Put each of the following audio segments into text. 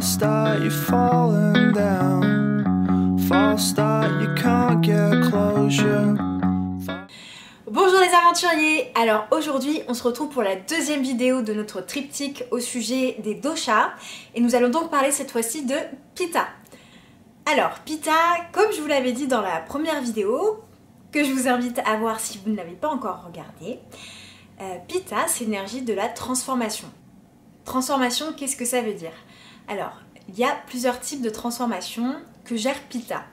start, you're falling down. False start, you can't get closure. Bonjour les aventuriers. Alors aujourd'hui on se retrouve pour la deuxième vidéo de notre triptyque au sujet des doshas et nous allons donc parler cette fois-ci de Pitta. Alors Pitta, comme je vous l'avais dit dans la première vidéo, que je vous invite à voir si vous ne l'avez pas encore regardé, Pitta c'est l'énergie de la transformation. Transformation, qu'est-ce que ça veut dire? Alors il y a plusieurs types de transformation que gère Pitta.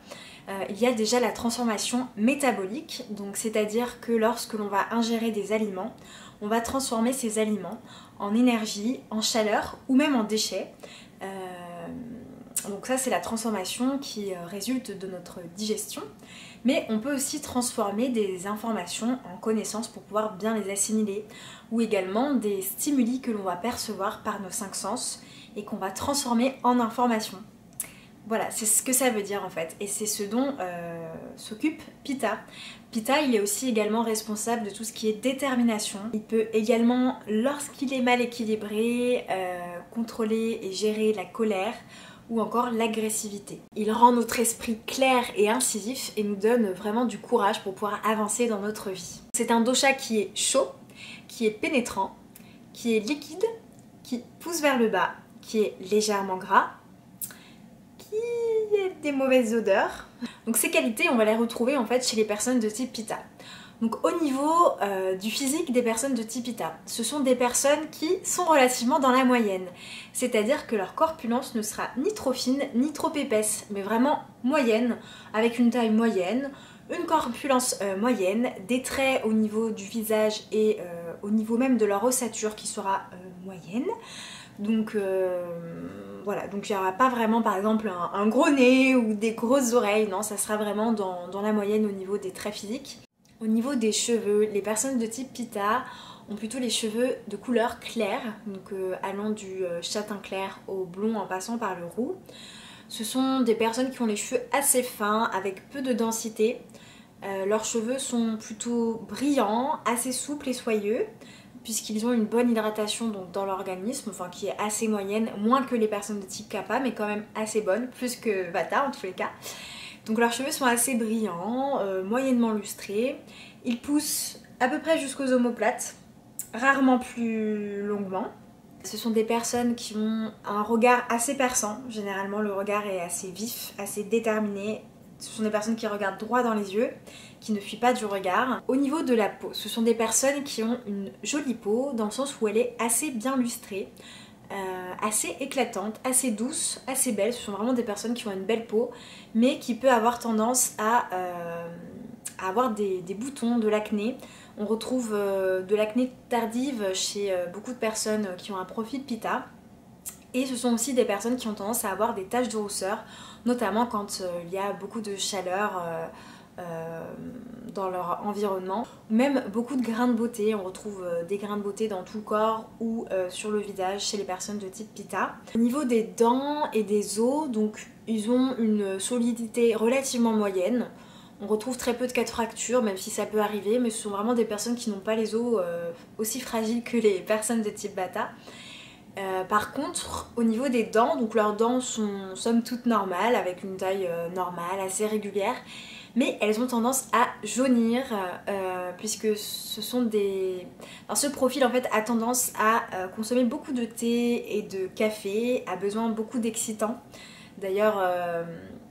Il y a déjà la transformation métabolique, donc c'est-à-dire que lorsque l'on va ingérer des aliments, on va transformer ces aliments en énergie, en chaleur ou même en déchets. Donc ça c'est la transformation qui résulte de notre digestion, mais on peut aussi transformer des informations en connaissances pour pouvoir bien les assimiler, ou également des stimuli que l'on va percevoir par nos cinq sens et qu'on va transformer en informations. Voilà, c'est ce que ça veut dire en fait, et c'est ce dont s'occupe Pitta. Pitta, il est aussi également responsable de tout ce qui est détermination. Il peut également, lorsqu'il est mal équilibré, contrôler et gérer la colère ou encore l'agressivité. Il rend notre esprit clair et incisif et nous donne vraiment du courage pour pouvoir avancer dans notre vie. C'est un dosha qui est chaud, qui est pénétrant, qui est liquide, qui pousse vers le bas, qui est légèrement gras, des mauvaises odeurs. Donc ces qualités, on va les retrouver en fait chez les personnes de type Pitta. Donc au niveau du physique des personnes de type Pitta, ce sont des personnes qui sont relativement dans la moyenne. C'est-à-dire que leur corpulence ne sera ni trop fine ni trop épaisse, mais vraiment moyenne, avec une taille moyenne, une corpulence moyenne, des traits au niveau du visage et au niveau même de leur ossature qui sera moyenne. Donc voilà, donc il n'y aura pas vraiment par exemple un gros nez ou des grosses oreilles, non, ça sera vraiment dans la moyenne au niveau des traits physiques. Au niveau des cheveux, les personnes de type Pitta ont plutôt les cheveux de couleur claire, donc allant du châtain clair au blond en passant par le roux. Ce sont des personnes qui ont les cheveux assez fins, avec peu de densité. Leurs cheveux sont plutôt brillants, assez souples et soyeux, puisqu'ils ont une bonne hydratation donc, dans l'organisme, enfin qui est assez moyenne, moins que les personnes de type Kappa, mais quand même assez bonne, plus que Vata en tous les cas. Donc leurs cheveux sont assez brillants, moyennement lustrés, ils poussent à peu près jusqu'aux omoplates, rarement plus longuement. Ce sont des personnes qui ont un regard assez perçant, généralement le regard est assez vif, assez déterminé. Ce sont des personnes qui regardent droit dans les yeux, qui ne fuient pas du regard. Au niveau de la peau, ce sont des personnes qui ont une jolie peau, dans le sens où elle est assez bien lustrée, assez éclatante, assez douce, assez belle. Ce sont vraiment des personnes qui ont une belle peau, mais qui peut avoir tendance à avoir des boutons, de l'acné. On retrouve de l'acné tardive chez beaucoup de personnes qui ont un profil Pitta. Et ce sont aussi des personnes qui ont tendance à avoir des taches de rousseur, notamment quand il y a beaucoup de chaleur dans leur environnement. Même beaucoup de grains de beauté, on retrouve des grains de beauté dans tout le corps ou sur le visage chez les personnes de type Pitta. Au niveau des dents et des os, donc ils ont une solidité relativement moyenne. On retrouve très peu de cas de fractures, même si ça peut arriver, mais ce sont vraiment des personnes qui n'ont pas les os aussi fragiles que les personnes de type Vata. Par contre, au niveau des dents, donc leurs dents sont somme toute normales, avec une taille normale, assez régulière, mais elles ont tendance à jaunir, puisque ce sont des... Alors, ce profil en fait a tendance à consommer beaucoup de thé et de café, a besoin beaucoup d'excitants. D'ailleurs,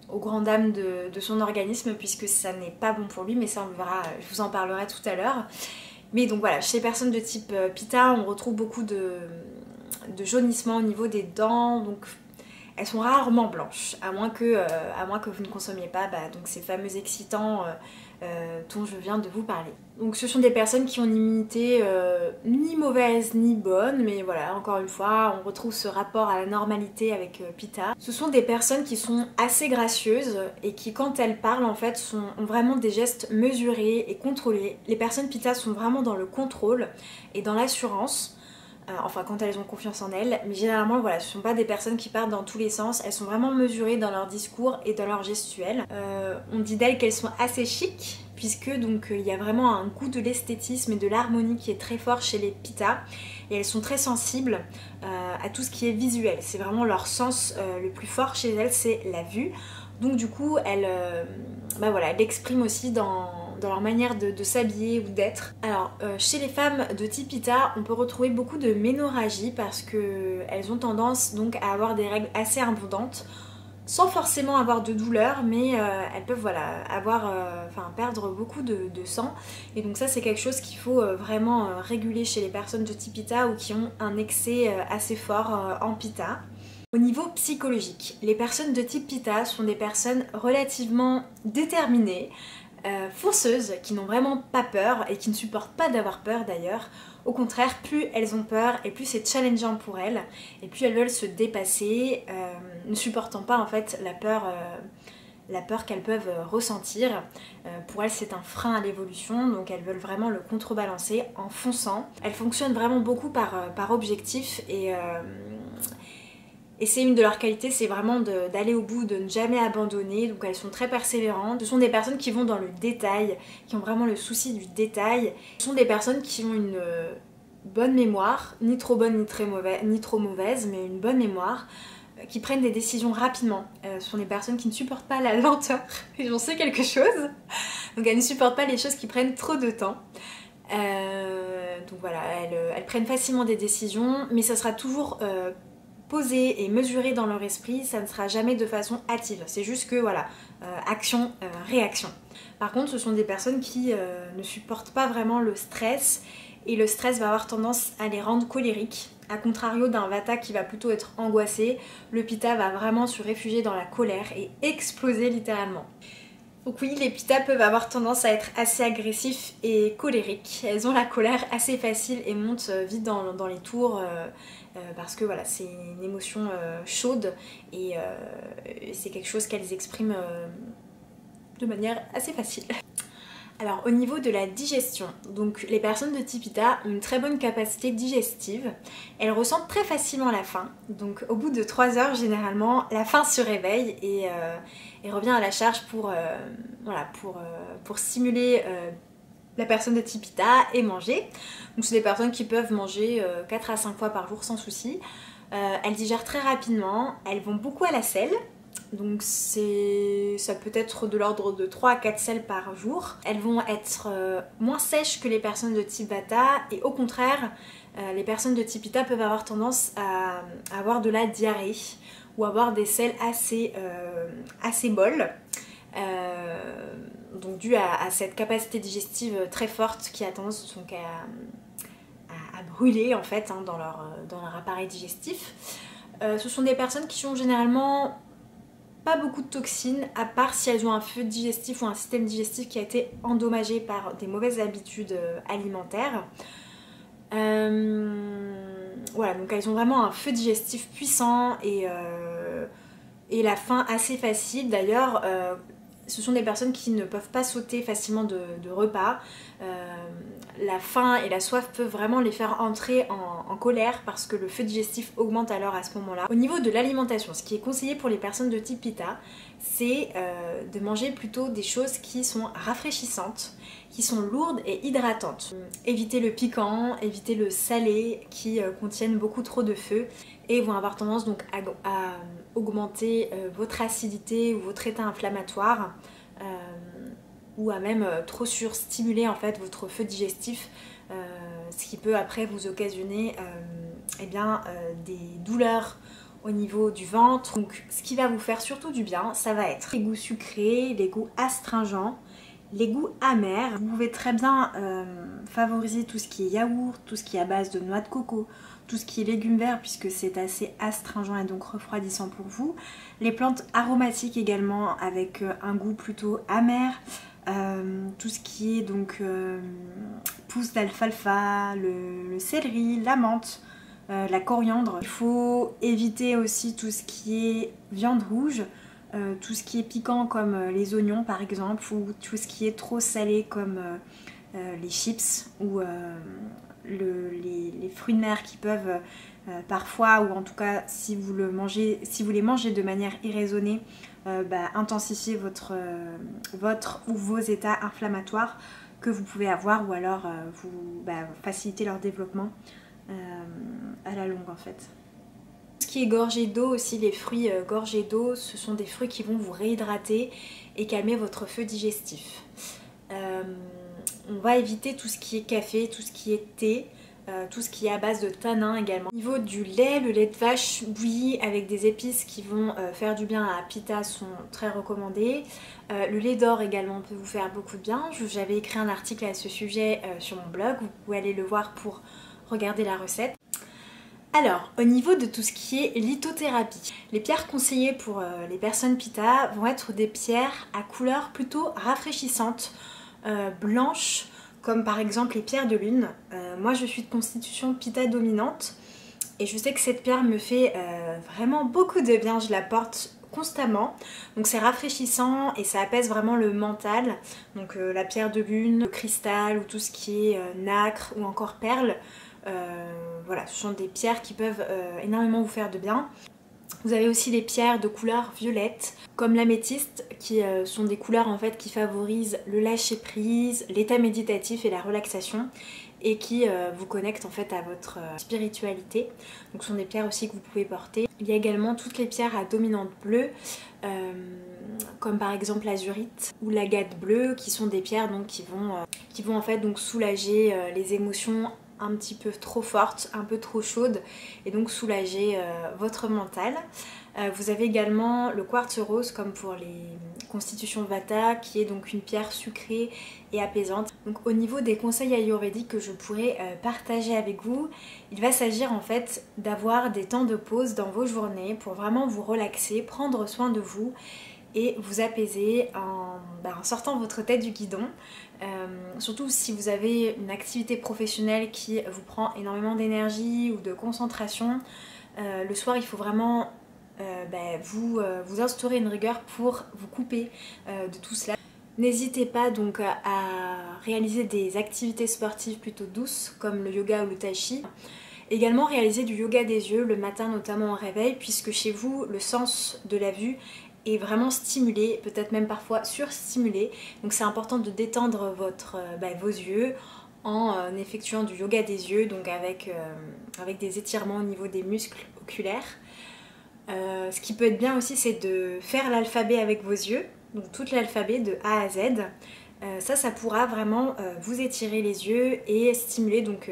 aux grandes dames de son organisme, puisque ça n'est pas bon pour lui, mais ça on le verra, je vous en parlerai tout à l'heure. Mais donc voilà, chez les personnes de type Pitta, on retrouve beaucoup de jaunissement au niveau des dents, donc elles sont rarement blanches, à moins que vous ne consommiez pas donc ces fameux excitants dont je viens de vous parler. Donc ce sont des personnes qui ont une immunité ni mauvaise ni bonne, mais voilà, encore une fois, on retrouve ce rapport à la normalité avec Pitta. Ce sont des personnes qui sont assez gracieuses et qui, quand elles parlent, en fait, ont vraiment des gestes mesurés et contrôlés. Les personnes Pitta sont vraiment dans le contrôle et dans l'assurance. enfin quand elles ont confiance en elles, mais généralement voilà, ce sont pas des personnes qui partent dans tous les sens, elles sont vraiment mesurées dans leur discours et dans leur gestuelle. On dit d'elles qu'elles sont assez chic, puisque donc il y a vraiment un goût de l'esthétisme et de l'harmonie qui est très fort chez les Pitta, et elles sont très sensibles à tout ce qui est visuel. C'est vraiment leur sens le plus fort chez elles, c'est la vue. Donc du coup, elles l'expriment aussi dans leur manière de s'habiller ou d'être. Alors, chez les femmes de type Pitta, on peut retrouver beaucoup de ménorrhagie parce qu'elles ont tendance donc à avoir des règles assez abondantes, sans forcément avoir de douleur, mais elles peuvent perdre beaucoup de sang. Et donc ça, c'est quelque chose qu'il faut vraiment réguler chez les personnes de type Pitta ou qui ont un excès assez fort en Pitta. Au niveau psychologique, les personnes de type Pitta sont des personnes relativement déterminées, fonceuses, qui n'ont vraiment pas peur et qui ne supportent pas d'avoir peur d'ailleurs. Au contraire, plus elles ont peur et plus c'est challengeant pour elles, et plus elles veulent se dépasser, ne supportant pas en fait la peur qu'elles peuvent ressentir. Pour elles, c'est un frein à l'évolution, donc elles veulent vraiment le contrebalancer en fonçant. Elles fonctionnent vraiment beaucoup par objectif, et c'est une de leurs qualités, c'est vraiment d'aller au bout, de ne jamais abandonner. Donc elles sont très persévérantes. Ce sont des personnes qui vont dans le détail, qui ont vraiment le souci du détail. Ce sont des personnes qui ont une bonne mémoire, ni trop bonne ni trop mauvaise, mais une bonne mémoire, qui prennent des décisions rapidement. Ce sont des personnes qui ne supportent pas la lenteur, et j'en sais quelque chose. Donc elles ne supportent pas les choses qui prennent trop de temps. Donc voilà, elles prennent facilement des décisions, mais ça sera toujours posé et mesuré dans leur esprit, ça ne sera jamais de façon hâtive. C'est juste que voilà, action, réaction. Par contre, ce sont des personnes qui ne supportent pas vraiment le stress, et le stress va avoir tendance à les rendre colériques. A contrario d'un Vata qui va plutôt être angoissé, le Pitta va vraiment se réfugier dans la colère et exploser littéralement. Donc oui, les Pitta peuvent avoir tendance à être assez agressifs et colériques. Elles ont la colère assez facile et montent vite dans les tours parce que voilà, c'est une émotion chaude, et c'est quelque chose qu'elles expriment de manière assez facile. Alors au niveau de la digestion, donc les personnes de type Pitta ont une très bonne capacité digestive. Elles ressentent très facilement la faim, donc au bout de 3 heures généralement, la faim se réveille et revient à la charge pour stimuler la personne de type Pitta et manger. Donc c'est des personnes qui peuvent manger 4 à 5 fois par jour sans souci. Elles digèrent très rapidement, elles vont beaucoup à la selle. Donc ça peut être de l'ordre de 3 à 4 selles par jour. Elles vont être moins sèches que les personnes de type Vata, et au contraire, les personnes de type Pitta peuvent avoir tendance à avoir de la diarrhée ou avoir des selles assez molles. Donc dû à cette capacité digestive très forte qui a tendance donc à brûler en fait dans leur appareil digestif. Ce sont des personnes qui ont généralement pas beaucoup de toxines, à part si elles ont un feu digestif ou un système digestif qui a été endommagé par des mauvaises habitudes alimentaires. Voilà, donc elles ont vraiment un feu digestif puissant et la faim assez facile. D'ailleurs, ce sont des personnes qui ne peuvent pas sauter facilement de repas. La faim et la soif peuvent vraiment les faire entrer en colère parce que le feu digestif augmente alors à ce moment-là. Au niveau de l'alimentation, ce qui est conseillé pour les personnes de type Pitta, c'est de manger plutôt des choses qui sont rafraîchissantes, qui sont lourdes et hydratantes. Éviter le piquant, éviter le salé qui contiennent beaucoup trop de feu et vont avoir tendance donc à augmenter votre acidité ou votre état inflammatoire, ou à même trop surstimuler en fait votre feu digestif, ce qui peut après vous occasionner des douleurs au niveau du ventre. Donc ce qui va vous faire surtout du bien, ça va être les goûts sucrés, les goûts astringents, les goûts amers. Vous pouvez très bien favoriser tout ce qui est yaourt, tout ce qui est à base de noix de coco, tout ce qui est légumes verts puisque c'est assez astringent et donc refroidissant pour vous. Les plantes aromatiques également avec un goût plutôt amer. Tout ce qui est donc pousses d'alfalfa, le céleri, la menthe, la coriandre. Il faut éviter aussi tout ce qui est viande rouge, tout ce qui est piquant comme les oignons par exemple, ou tout ce qui est trop salé comme les chips ou les les fruits de mer qui peuvent parfois, ou en tout cas si vous les mangez de manière irraisonnée, intensifier vos états inflammatoires que vous pouvez avoir, ou alors faciliter leur développement à la longue en fait. Ce qui est gorgé d'eau aussi, les fruits gorgés d'eau, ce sont des fruits qui vont vous réhydrater et calmer votre feu digestif. On va éviter tout ce qui est café, tout ce qui est thé, tout ce qui est à base de tanins également. Au niveau du lait, le lait de vache bouilli avec des épices qui vont faire du bien à Pitta sont très recommandés. Le lait d'or également peut vous faire beaucoup de bien. J'avais écrit un article à ce sujet sur mon blog, vous pouvez aller le voir pour regarder la recette. Alors, au niveau de tout ce qui est lithothérapie, les pierres conseillées pour les personnes Pitta vont être des pierres à couleur plutôt rafraîchissante, blanche, comme par exemple les pierres de lune. Moi je suis de constitution Pitta dominante et je sais que cette pierre me fait vraiment beaucoup de bien, je la porte constamment. Donc c'est rafraîchissant et ça apaise vraiment le mental. Donc la pierre de lune, le cristal ou tout ce qui est nacre ou encore perle, voilà, ce sont des pierres qui peuvent énormément vous faire de bien. Vous avez aussi les pierres de couleur violette, comme l'améthyste, qui sont des couleurs en fait qui favorisent le lâcher prise, l'état méditatif et la relaxation, et qui vous connectent en fait à votre spiritualité. Donc ce sont des pierres aussi que vous pouvez porter. Il y a également toutes les pierres à dominante bleue, comme par exemple l'azurite ou l'agate bleue, qui sont des pierres donc qui vont en fait donc soulager les émotions un petit peu trop forte, un peu trop chaude, et donc soulager votre mental. Vous avez également le quartz rose comme pour les constitutions Vata, qui est donc une pierre sucrée et apaisante. Donc au niveau des conseils ayurvédiques que je pourrais partager avec vous, il va s'agir en fait d'avoir des temps de pause dans vos journées pour vraiment vous relaxer, prendre soin de vous et vous apaiser en sortant votre tête du guidon. Surtout si vous avez une activité professionnelle qui vous prend énormément d'énergie ou de concentration, le soir il faut vraiment vous instaurer une rigueur pour vous couper de tout cela. N'hésitez pas donc à réaliser des activités sportives plutôt douces comme le yoga ou le tai chi. Également réaliser du yoga des yeux le matin, notamment au réveil, puisque chez vous le sens de la vue est vraiment stimulé, peut-être même parfois surstimulé. Donc c'est important de détendre vos yeux en effectuant du yoga des yeux, donc avec des étirements au niveau des muscles oculaires. Ce qui peut être bien aussi, c'est de faire l'alphabet avec vos yeux, donc tout l'alphabet de A à Z. Ça pourra vraiment vous étirer les yeux et stimuler donc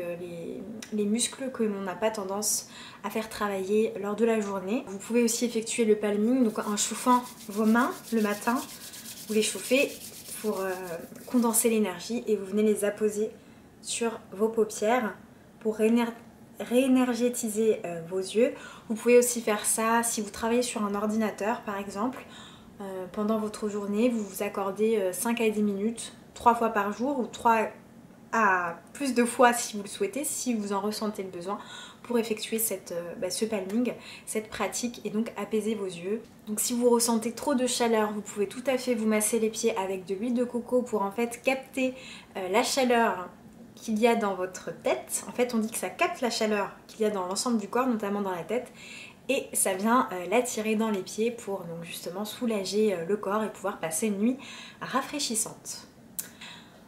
les muscles que l'on n'a pas tendance à faire travailler lors de la journée. Vous pouvez aussi effectuer le palming, donc en chauffant vos mains le matin, vous les chauffez pour condenser l'énergie et vous venez les apposer sur vos paupières pour réénergétiser vos yeux. Vous pouvez aussi faire ça si vous travaillez sur un ordinateur par exemple. Pendant votre journée, vous vous accordez 5 à 10 minutes, 3 fois par jour ou 3 à plus de fois si vous le souhaitez, si vous en ressentez le besoin, pour effectuer ce palming, cette pratique et donc apaiser vos yeux. Donc si vous ressentez trop de chaleur, vous pouvez tout à fait vous masser les pieds avec de l'huile de coco pour en fait capter la chaleur qu'il y a dans votre tête. En fait on dit que ça capte la chaleur qu'il y a dans l'ensemble du corps, notamment dans la tête, et ça vient l'attirer dans les pieds pour donc justement soulager le corps et pouvoir passer une nuit rafraîchissante.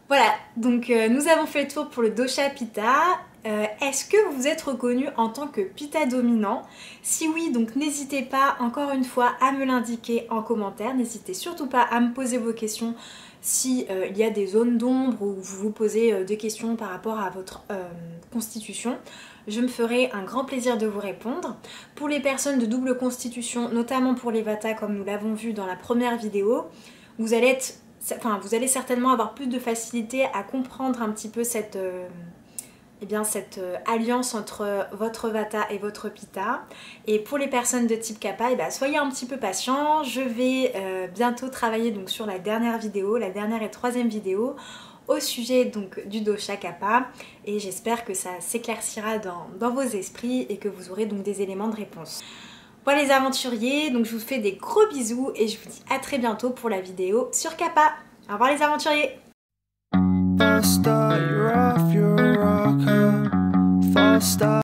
Voilà, donc nous avons fait le tour pour le dosha Pitta. Est-ce que vous êtes reconnu en tant que Pitta dominant? Si oui, donc n'hésitez pas encore une fois à me l'indiquer en commentaire. N'hésitez surtout pas à me poser vos questions si il y a des zones d'ombre ou vous vous posez des questions par rapport à votre constitution. Je me ferai un grand plaisir de vous répondre. Pour les personnes de double constitution, notamment pour les Vata comme nous l'avons vu dans la première vidéo, vous allez certainement avoir plus de facilité à comprendre un petit peu cette alliance entre votre Vata et votre Pitta. Et pour les personnes de type Kapha, soyez un petit peu patients. Je vais bientôt travailler donc sur la dernière vidéo, la dernière et troisième vidéo, au sujet donc du dosha Kapha, et j'espère que ça s'éclaircira dans vos esprits et que vous aurez donc des éléments de réponse. Voilà les aventuriers, donc je vous fais des gros bisous et je vous dis à très bientôt pour la vidéo sur Kapha. Au revoir les aventuriers. false start.